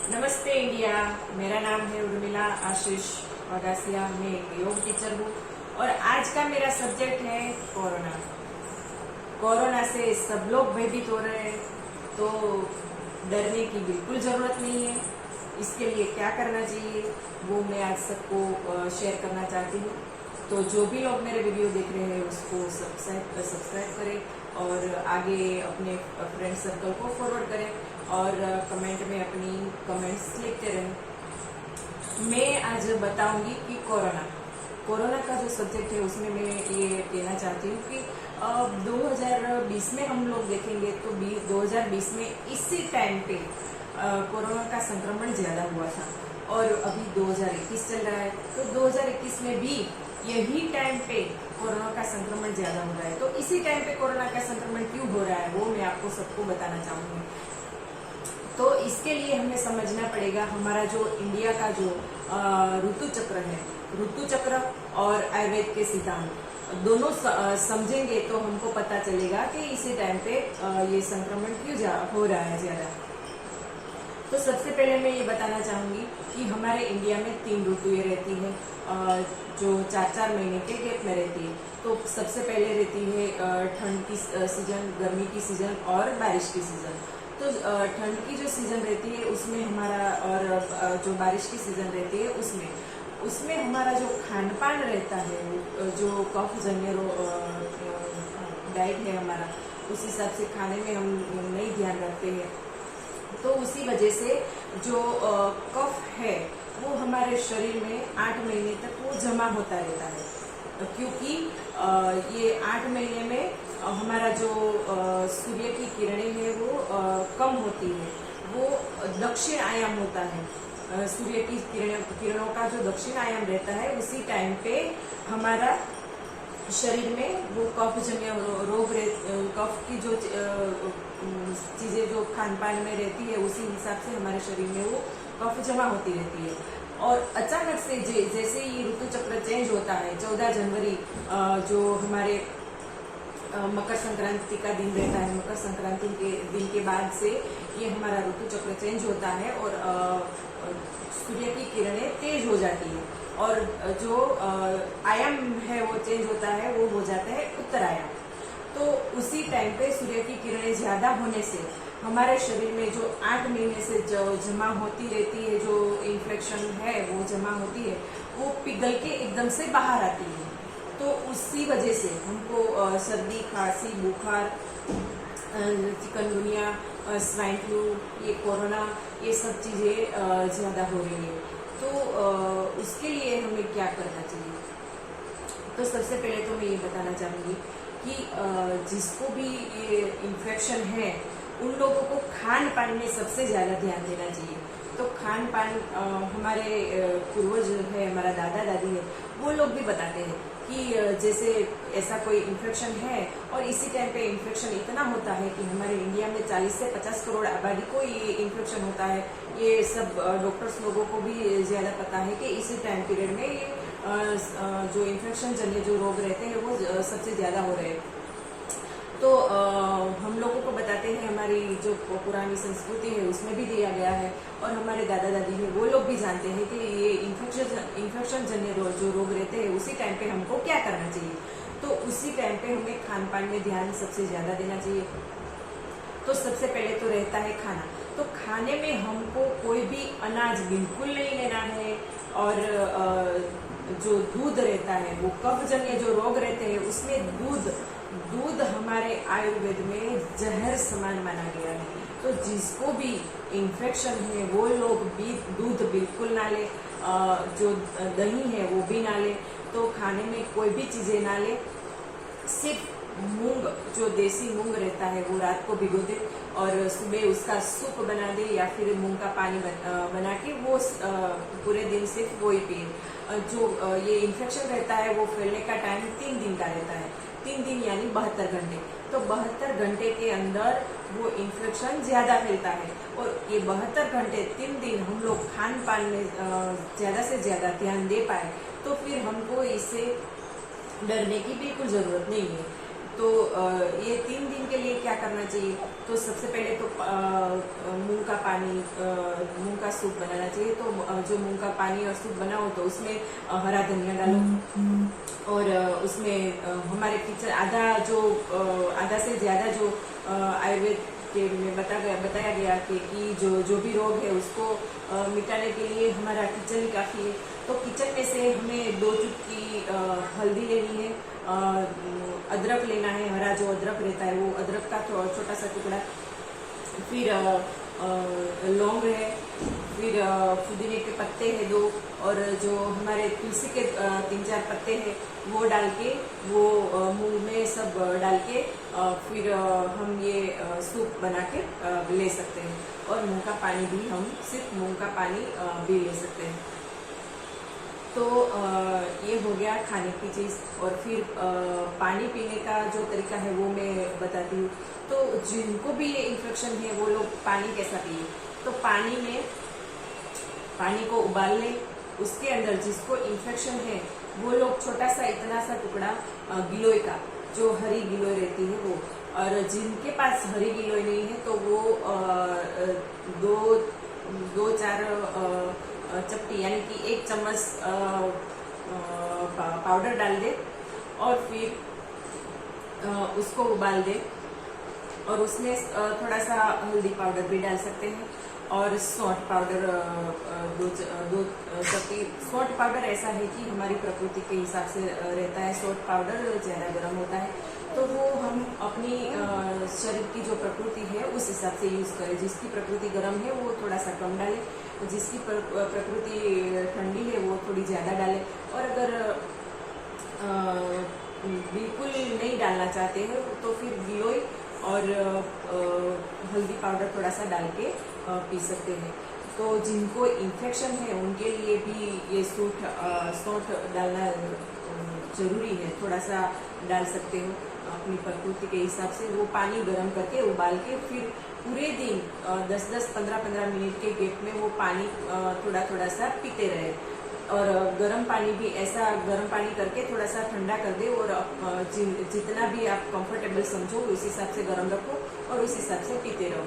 नमस्ते इंडिया। मेरा नाम है उर्मिला आशीष वगासिया। मैं एक योग टीचर हूँ और आज का मेरा सब्जेक्ट है कोरोना। कोरोना से सब लोग भयभीत हो रहे हैं, तो डरने की बिल्कुल जरूरत नहीं है। इसके लिए क्या करना चाहिए वो मैं आज सबको शेयर करना चाहती हूँ। तो जो भी लोग मेरे वीडियो देख रहे हैं उसको सब्सक्राइब करें और आगे अपने फ्रेंड सर्कल को फॉरवर्ड करें और कमेंट में अपनी कमेंट्स लिखते रहें। मैं आज बताऊंगी कि कोरोना का जो सब्जेक्ट है उसमें मैं ये कहना चाहती हूँ कि 2020 में हम लोग देखेंगे तो 2020 में इसी टाइम पे कोरोना का संक्रमण ज्यादा हुआ था और अभी 2021 चल रहा है, तो 2021 में भी यही टाइम पे कोरोना का संक्रमण ज्यादा हो रहा है। तो इसी टाइम पे कोरोना का संक्रमण क्यों हो रहा है वो मैं आपको सबको बताना चाहूंगी। तो इसके लिए हमें समझना पड़ेगा हमारा जो इंडिया का जो ऋतु चक्र है, ऋतु चक्र और आयुर्वेद के सिद्धांत दोनों समझेंगे तो हमको पता चलेगा कि इसी टाइम पे ये संक्रमण क्यों हो रहा है ज्यादा। तो सबसे पहले मैं ये बताना चाहूंगी कि हमारे इंडिया में 3 ऋतुएं रहती है जो 4-4 महीने के गैप में रहती है। तो सबसे पहले रहती है ठंड की सीजन, गर्मी की सीजन और बारिश की सीजन। तो ठंड की जो सीजन रहती है उसमें हमारा और जो बारिश की सीजन रहती है उसमें हमारा जो खान पान रहता है, जो कफ जन्य डाइट है हमारा, उस हिसाब से खाने में हम नहीं ध्यान रखते हैं। तो उसी वजह से जो कफ है वो हमारे शरीर में 8 महीने तक वो जमा होता रहता है, क्योंकि ये 8 महीने में हमारा जो सूर्य की किरणें हैं वो कम होती है, वो दक्षिण आयाम होता है। सूर्य की किरणों का जो दक्षिण आयाम रहता है उसी टाइम पे हमारा शरीर में वो कफ जन्य रोग, कफ की जो चीजें जो खान पान में रहती है उसी हिसाब से हमारे शरीर में वो कफ जमा होती रहती है। और अचानक से जैसे ये ऋतु चक्र चेंज होता है, 14 जनवरी जो हमारे मकर संक्रांति का दिन रहता है, मकर संक्रांति के दिन के बाद से ये हमारा ऋतु चक्र चेंज होता है और सूर्य की किरणें तेज हो जाती है और जो आयाम है वो चेंज होता है, वो हो जाता है उत्तरायण। तो उसी टाइम पे सूर्य की किरणें ज्यादा होने से हमारे शरीर में जो 8 महीने से जो जमा होती रहती है, जो इन्फेक्शन है वो जमा होती है, वो पिघल के एकदम से बाहर आती है। तो उसी वजह से हमको सर्दी, खांसी, बुखार, चिकनगुनिया, स्वाइन फ्लू, ये कोरोना, ये सब चीजें ज्यादा हो रही है। तो उसके लिए हमें क्या करना चाहिए? तो सबसे पहले तो मैं ये बताना चाहूंगी कि जिसको भी ये इन्फेक्शन है उन लोगों को खान पान में सबसे ज्यादा ध्यान देना चाहिए। तो खान पान हमारे पूर्वज है, हमारा दादा दादी है, वो लोग भी बताते हैं कि जैसे ऐसा कोई इन्फेक्शन है और इसी टाइम पे इन्फेक्शन इतना होता है कि हमारे इंडिया में 40 से 50 करोड़ आबादी को ये इन्फेक्शन होता है। ये सब डॉक्टर्स लोगों को भी ज्यादा पता है कि इसी टाइम पीरियड में ये जो इन्फेक्शन जन्य जो रोग रहते हैं वो सबसे ज्यादा हो रहे हैं। तो हम लोगों को बताते हैं, हमारी जो पुरानी संस्कृति है उसमें भी दिया गया है और हमारे दादा दादी है वो लोग भी जानते हैं कि ये इन्फेक्शन जन्य जो रोग रहते हैं उसी टाइम पे हमको क्या करना चाहिए। तो उसी टाइम पे हमें खान पान में ध्यान सबसे ज्यादा देना चाहिए। तो सबसे पहले तो रहता है खाना। तो खाने में हमको कोई भी अनाज बिल्कुल नहीं लेना है और जो दूध रहता है वो कफ जन्य जो रोग रहते हैं उसमें दूध हमारे आयुर्वेद में जहर समान माना गया है। तो जिसको भी इन्फेक्शन है वो लोग भी दूध बिल्कुल ना ले, जो दही है वो भी ना ले। तो खाने में कोई भी चीजें ना ले, सिर्फ मूंग, जो देसी मूंग रहता है वो रात को भिगो दे और सुबह उसका सूप बना दे या फिर मूंग का पानी बना के वो पूरे दिन सिर्फ वो ही पिए। जो ये इन्फेक्शन रहता है वो फैलने का टाइम 3 दिन का रहता है, 3 दिन यानी 72 घंटे। तो 72 घंटे के अंदर वो इन्फेक्शन ज्यादा फैलता है और ये 72 घंटे 3 दिन हम लोग खान पान में ज्यादा से ज्यादा ध्यान दे पाए तो फिर हमको इससे डरने की बिल्कुल जरूरत नहीं है। तो ये 3 दिन के लिए क्या करना चाहिए? तो सबसे पहले तो मूंग का पानी मूंग का सूप बनाना चाहिए। तो जो मूंग का पानी और सूप बनाओ तो उसमें हरा धनिया डालो और उसमें हमारे किचन आधा से ज़्यादा जो आयुर्वेद के में बताया गया कि जो भी रोग है उसको मिटाने के लिए हमारा किचन ही काफ़ी है। तो किचन में से हमें 2 चुटकी हल्दी लेनी है, अदरक लेना है, हरा जो अदरक रहता है वो अदरक का छोटा सा टुकड़ा, फिर लौंग है, फिर पुदीने के पत्ते हैं 2 और जो हमारे तुलसी के 3-4 पत्ते हैं वो डाल के वो मूंग में सब डाल के फिर हम ये सूप बना के ले सकते हैं। और मूंग का पानी भी हम सिर्फ मूंग का पानी भी ले सकते हैं। तो ये हो गया खाने की चीज़। और फिर पानी पीने का जो तरीका है वो मैं बताती हूँ। तो जिनको भी ये इन्फेक्शन है वो लोग पानी कैसा पिए, तो पानी को उबाल लें, उसके अंदर जिसको इन्फेक्शन है वो लोग छोटा सा इतना सा टुकड़ा गिलोय का, जो हरी गिलोय रहती है वो, और जिनके पास हरी गिलोय नहीं है तो वो 2-4 चपटी यानी कि 1 चम्मच पाउडर डाल दे और फिर उसको उबाल दे और उसमें थोड़ा सा हल्दी पाउडर भी डाल सकते हैं और सौंठ पाउडर 2 चपटी। सौंठ पाउडर ऐसा है कि हमारी प्रकृति के हिसाब से रहता है, सौंठ पाउडर ज़्यादा गर्म होता है तो वो हम अपनी शरीर की जो प्रकृति है उस हिसाब से यूज़ करें। जिसकी प्रकृति गर्म है वो थोड़ा सा कम डाले, जिसकी प्रकृति ठंडी है वो थोड़ी ज़्यादा डाले। और अगर बिल्कुल नहीं डालना चाहते हैं तो फिर गिलोय और हल्दी पाउडर थोड़ा सा डाल के पी सकते हैं। तो जिनको इन्फेक्शन है उनके लिए भी ये सौंठ डालना जरूरी है, थोड़ा सा डाल सकते हो अपनी प्रकृति के हिसाब से। वो पानी गर्म करके उबाल के फिर पूरे दिन 10-10, 15-15 मिनट के गैप में वो पानी थोड़ा थोड़ा सा पीते रहे। और गर्म पानी भी ऐसा गर्म पानी करके थोड़ा सा ठंडा कर दे और जितना भी आप कंफर्टेबल समझो उस हिसाब से गर्म रखो और उस हिसाब से पीते रहो।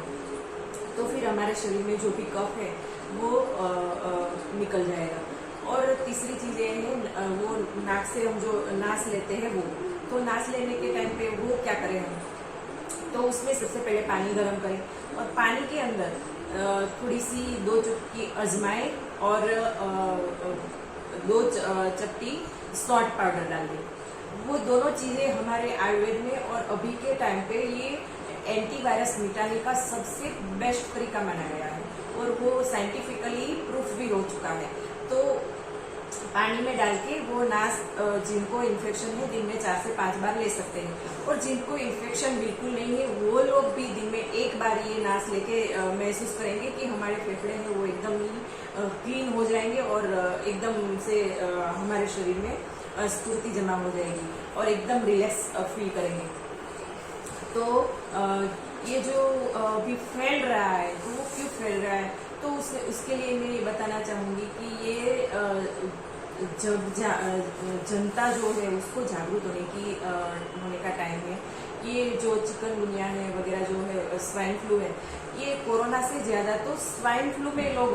तो फिर हमारे शरीर में जो भी कफ है वो निकल जाएगा। और तीसरी चीज़ ये है वो नाक से हम जो नास लेते हैं वो, तो नास लेने के टाइम पे वो क्या करें हम, तो उसमें सबसे पहले पानी गर्म करें और पानी के अंदर थोड़ी सी 2 चुटकी अजवाइन और 2 चपटी सौंठ पाउडर डाल दें। वो दोनों चीज़ें हमारे आयुर्वेद में और अभी के टाइम पे ये एंटीवायरस मिटाने का सबसे बेस्ट तरीका माना गया है और वो साइंटिफिकली प्रूफ भी हो चुका है। तो पानी में डाल के वो नास जिनको इन्फेक्शन है दिन में 4 से 5 बार ले सकते हैं। और जिनको इन्फेक्शन बिल्कुल नहीं है वो लोग भी दिन में 1 बार ये नास लेके महसूस करेंगे कि हमारे फेफड़े हैं वो एकदम ही क्लीन हो जाएंगे और एकदम से हमारे शरीर में स्फूर्ति जमा हो जाएगी और एकदम रिलैक्स फील करेंगे। तो ये जो भी फैल रहा है तो वो क्यों फैल रहा है, तो उसके लिए मैं ये बताना चाहूँगी कि ये जब जनता जो है उसको जागरूक होने का टाइम है। ये जो चिकनगुनिया है वगैरह जो है, स्वाइन फ्लू है, ये कोरोना से ज़्यादा तो स्वाइन फ्लू में लोग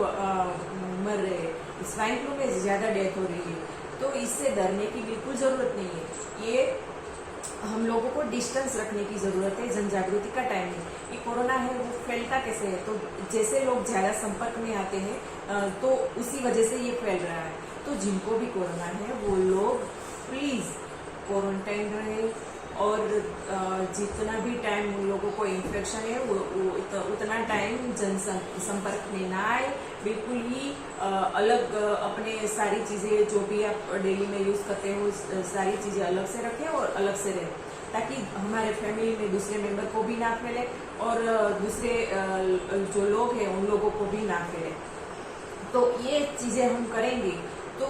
मर रहे हैं, स्वाइन फ्लू में ज़्यादा डेथ हो रही है। तो इससे डरने की बिल्कुल ज़रूरत नहीं है। ये हम लोगों को डिस्टेंस रखने की ज़रूरत है। जन जागृति का टाइम है। ये कोरोना है वो फैलता कैसे है, तो जैसे लोग ज़्यादा संपर्क में आते हैं तो उसी वजह से ये फैल रहा है। तो जिनको भी कोरोना है वो लोग प्लीज़ क्वारंटाइन रहे और जितना भी टाइम उन लोगों को इन्फेक्शन है वो उतना टाइम जन संपर्क में ना आए। बिल्कुल ही अलग अपने सारी चीज़ें जो भी आप डेली में यूज़ करते हो सारी चीज़ें अलग से रखें और अलग से रहें, ताकि हमारे फैमिली में दूसरे मेंबर को भी ना फैले और दूसरे जो लोग हैं उन लोगों को भी ना फैले। तो ये चीज़ें हम करेंगे तो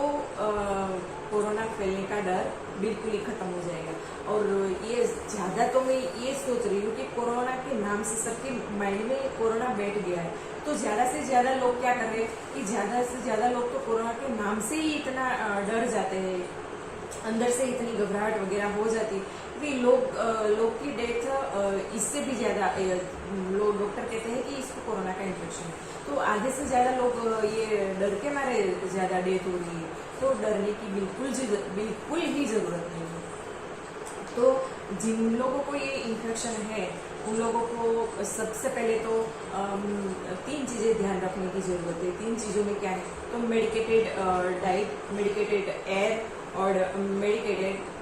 कोरोना फैलने का डर बिल्कुल ही ख़त्म हो जाएगा। और ये ज़्यादा तो मैं ये सोच रही हूँ कि कोरोना के नाम से सबके माइंड में कोरोना बैठ गया है, तो ज़्यादा से ज़्यादा लोग क्या कर रहे हैं कि ज़्यादा से ज़्यादा लोग तो कोरोना के नाम से ही इतना डर जाते हैं, अंदर से इतनी घबराहट वगैरह हो जाती है। क्योंकि लोग की डेथ इससे भी ज़्यादा, लोग डॉक्टर कहते हैं कि इसको कोरोना का इन्फेक्शन है, तो आधे से ज़्यादा लोग ये डर के मारे ज़्यादा डेथ हो रही है। तो डरने की बिल्कुल ही ज़रूरत नहीं है। तो जिन लोगों को ये इन्फेक्शन है उन लोगों को सबसे पहले तो 3 चीज़ें ध्यान रखने की ज़रूरत है। 3 चीज़ों में क्या है, तो मेडिकेटेड डाइट, मेडिकेटेड एयर और मेडिकेटेड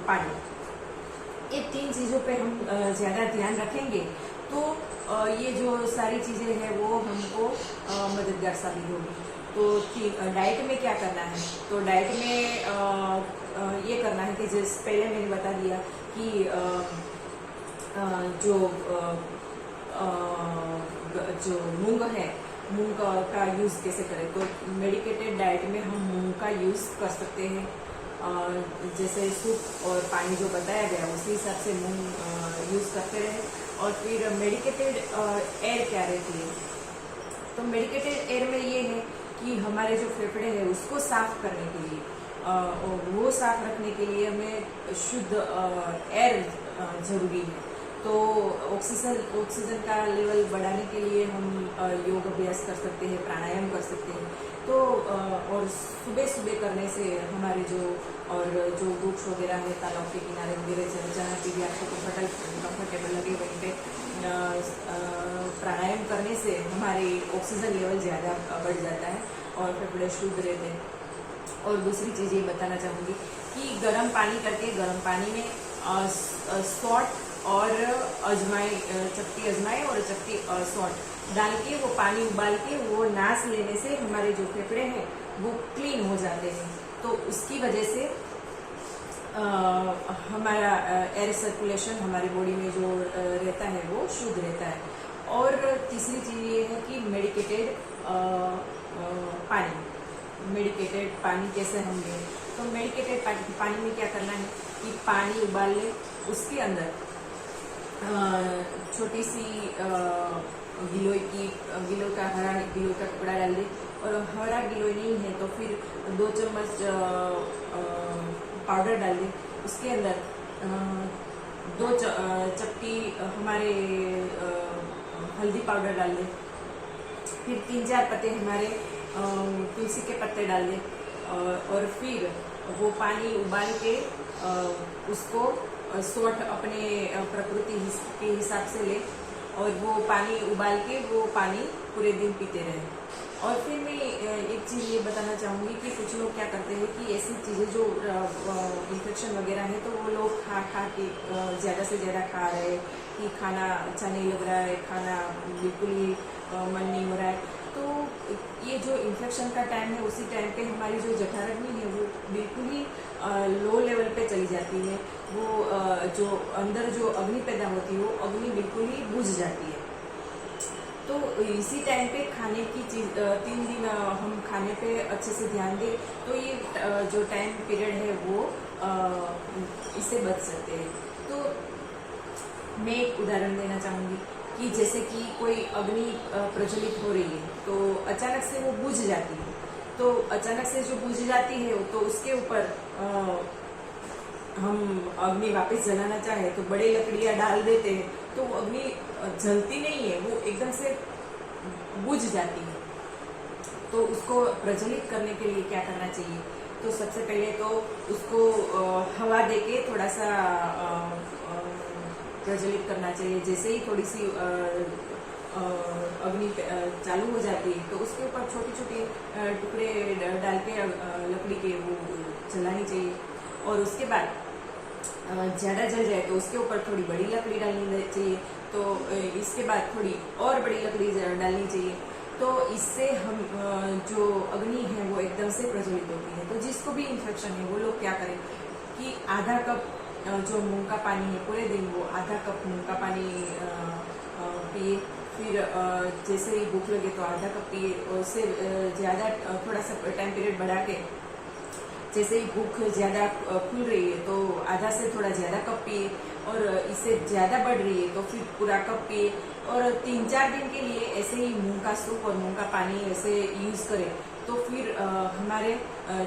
पानी। ये 3 चीज़ों पे हम ज़्यादा ध्यान रखेंगे तो ये जो सारी चीज़ें हैं वो हमको मददगार साबित होगी। तो डाइट में क्या करना है, तो डाइट में ये करना है कि जैसे पहले मैंने बता दिया कि जो मूंग है, मूंग का यूज़ कैसे करें। तो मेडिकेटेड डाइट में हम मूंग का यूज़ कर सकते हैं, जैसे सूप और पानी जो बताया गया उसी हिसाब से मूंग यूज़ करते रहे। और फिर मेडिकेटेड एयर क्या रहती है, तो मेडिकेटेड एयर में ये है कि हमारे जो फेफड़े हैं उसको साफ करने के लिए, वो साफ रखने के लिए हमें शुद्ध एयर जरूरी है। तो ऑक्सीजन का लेवल बढ़ाने के लिए हम योग अभ्यास कर सकते हैं, प्राणायाम कर सकते हैं। तो और सुबह करने से हमारे जो वृक्ष वगैरह है, तालाब के किनारे वगैरह जहाँ पे भी आपको कंफर्टेबल लगे वहीं पे प्राणायाम करने से हमारे ऑक्सीजन लेवल ज़्यादा बढ़ जाता है और फेफड़े शुद्ध रहते हैं। और दूसरी चीज़ ये बताना चाहूँगी कि गर्म पानी करके, गर्म पानी में सॉल्ट और चपटी अजवाइन और चपटी सॉल्ट डाल के वो पानी उबाल के वो नास लेने से हमारे जो फेफड़े हैं वो क्लीन हो जाते हैं। तो उसकी वजह से हमारा एयर सर्कुलेशन हमारी बॉडी में जो रहता है वो शुद्ध रहता है। और तीसरी चीज़ ये है कि मेडिकेटेड पानी कैसे हम लें। तो मेडिकेटेड पानी में क्या करना है कि पानी उबाल ले, उसके अंदर छोटी सी गिलोय का हरा गिलोय का टुकड़ा डाल दे, और हरा गिलोय नहीं है तो फिर 2 चम्मच पाउडर डाल दे। उसके अंदर 2 चपटी हमारे हल्दी पाउडर डाल दे, फिर 3-4 पत्ते हमारे तुलसी के पत्ते डाल दे, और फिर वो पानी उबाल के उसको सॉल्ट अपने प्रकृति के हिसाब से ले, और वो पानी उबाल के वो पानी पूरे दिन पीते रहे। और फिर मैं एक चीज़ ये बताना चाहूँगी कि कुछ लोग क्या करते हैं कि ऐसी चीज़ें जो इन्फेक्शन वगैरह है तो वो लोग खा के ज़्यादा से ज़्यादा खा रहे हैं कि खाना अच्छा नहीं लग रहा है, खाना बिल्कुल ही मन नहीं हो रहा है। तो ये जो इन्फेक्शन का टाइम है उसी टाइम पे हमारी जो जठराग्नि है वो बिल्कुल ही लो लेवल पे चली जाती है। वो जो अंदर जो अग्नि पैदा होती है वो अग्नि बिल्कुल ही बुझ जाती है। तो इसी टाइम पे खाने की चीज 3 दिन हम खाने पे अच्छे से ध्यान दें तो ये जो टाइम पीरियड है वो इससे बच सकते हैं। तो मैं एक उदाहरण देना चाहूँगी कि जैसे कि कोई अग्नि प्रज्वलित हो रही है तो अचानक से वो बुझ जाती है। तो अचानक से जो बुझ जाती है तो उसके ऊपर हम अग्नि वापस जलाना चाहे तो बड़े लकड़ियां डाल देते हैं तो वो अग्नि जलती नहीं है, वो एकदम से बुझ जाती है। तो उसको प्रज्वलित करने के लिए क्या करना चाहिए, तो सबसे पहले तो उसको हवा देके थोड़ा सा प्रज्वलित करना चाहिए। जैसे ही थोड़ी सी अग्नि चालू हो जाती है तो उसके ऊपर छोटे छोटे टुकड़े डाल के लकड़ी के वो जलानी चाहिए। और उसके बाद ज़्यादा जल जाए तो उसके ऊपर थोड़ी बड़ी लकड़ी डालनी चाहिए। तो इसके बाद थोड़ी और बड़ी लकड़ी डालनी चाहिए। तो इससे हम जो अग्नि है वो एकदम से प्रज्वलित होती है। तो जिसको भी इन्फेक्शन है वो लोग क्या करें कि आधा कप जो मूंग का पानी है पूरे दिन वो आधा कप मूंग का पानी पिए। फिर जैसे ही भूख लगे तो आधा कप पिए। उससे ज़्यादा थोड़ा सा टाइम पीरियड बढ़ा के जैसे ही भूख ज़्यादा खुल रही है तो आधा से थोड़ा ज़्यादा कप पिए। और इससे ज़्यादा बढ़ रही है तो फिर पूरा कप पिए। और 3-4 दिन के लिए ऐसे ही मूंग का सूप और मूंग का पानी ऐसे यूज़ करें तो फिर हमारे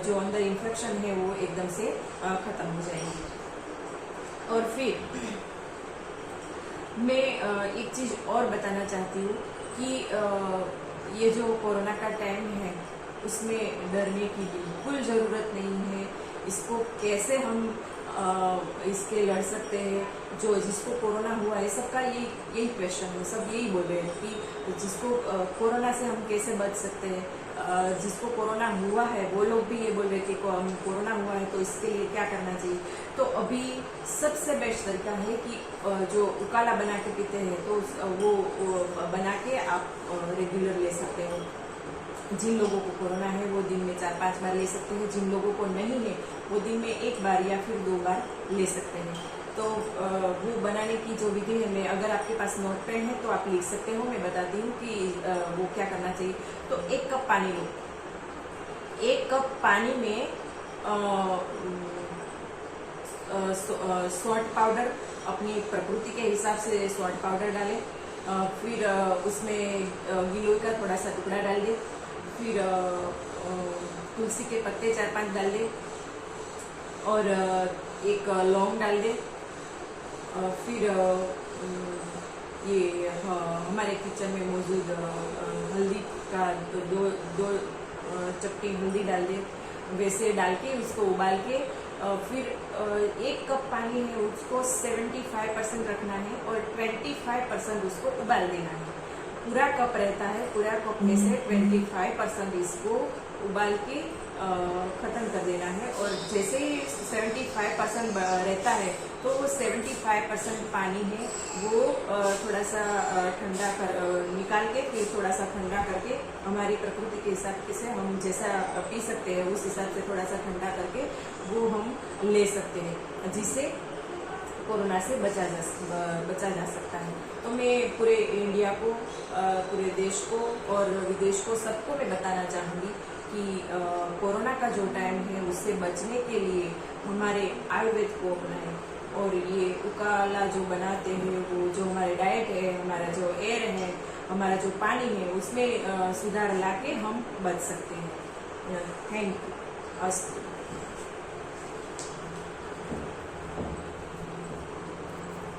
जो अंदर इन्फेक्शन है वो एकदम से ख़त्म हो जाएंगे। और फिर मैं एक चीज और बताना चाहती हूँ कि ये जो कोरोना का टाइम है उसमें डरने की बिल्कुल ज़रूरत नहीं है। इसको कैसे हम इसके लड़ सकते हैं, जो जिसको कोरोना हुआ है सबका यही क्वेश्चन है, सब यही बोल रहे हैं कि जिसको कोरोना से हम कैसे बच सकते हैं। जिसको कोरोना हुआ है वो लोग भी ये बोल रहे थे कि हम कोरोना हुआ है तो इसके लिए क्या करना चाहिए। तो अभी सबसे बेस्ट तरीका है कि जो उकाला बना के पीते हैं तो वो बना के आप रेगुलर ले सकते हो। जिन लोगों को कोरोना है वो दिन में 4-5 बार ले सकते हैं, जिन लोगों को नहीं है वो दिन में 1 बार या फिर 2 बार ले सकते हैं। तो वो बनाने की जो विधि है, मैं अगर आपके पास नोट पेन है तो आप लिख सकते हो, मैं बताती हूँ कि वो क्या करना चाहिए। तो 1 कप पानी लो, 1 कप पानी में सॉल्ट पाउडर, अपनी प्रकृति के हिसाब से सॉल्ट पाउडर डालें। फिर उसमें गिलोय का थोड़ा सा टुकड़ा डाल दें। फिर तुलसी के पत्ते 4-5 डाल दें और एक लौंग डाल दें। फिर ये हमारे किचन में मौजूद हल्दी का दो चपटी हल्दी डाल दें। वैसे डाल के उसको उबाल के फिर 1 कप पानी है उसको 75% रखना है और 25% उसको उबाल देना है। पूरा कप रहता है, पूरा कप में से 25% इसको उबाल के खत्म कर देना है। और जैसे ही 75% रहता है तो वो 75% पानी है वो थोड़ा सा ठंडा कर निकाल के फिर थोड़ा सा ठंडा करके हमारी प्रकृति के हिसाब से हम जैसा पी सकते हैं उस हिसाब से थोड़ा सा ठंडा करके वो हम ले सकते हैं, जिससे कोरोना से बचा जा सकता है। तो मैं पूरे इंडिया को, पूरे देश को और विदेश को सबको मैं बताना चाहूँगी कि कोरोना का जो टाइम है उससे बचने के लिए हमारे आयुर्वेद को अपनाएं। और ये उकाला जो बनाते हैं वो जो हमारे डाइट है, हमारा जो एयर है, हमारा जो पानी है उसमें सुधार लाके हम बच सकते हैं। Thank you.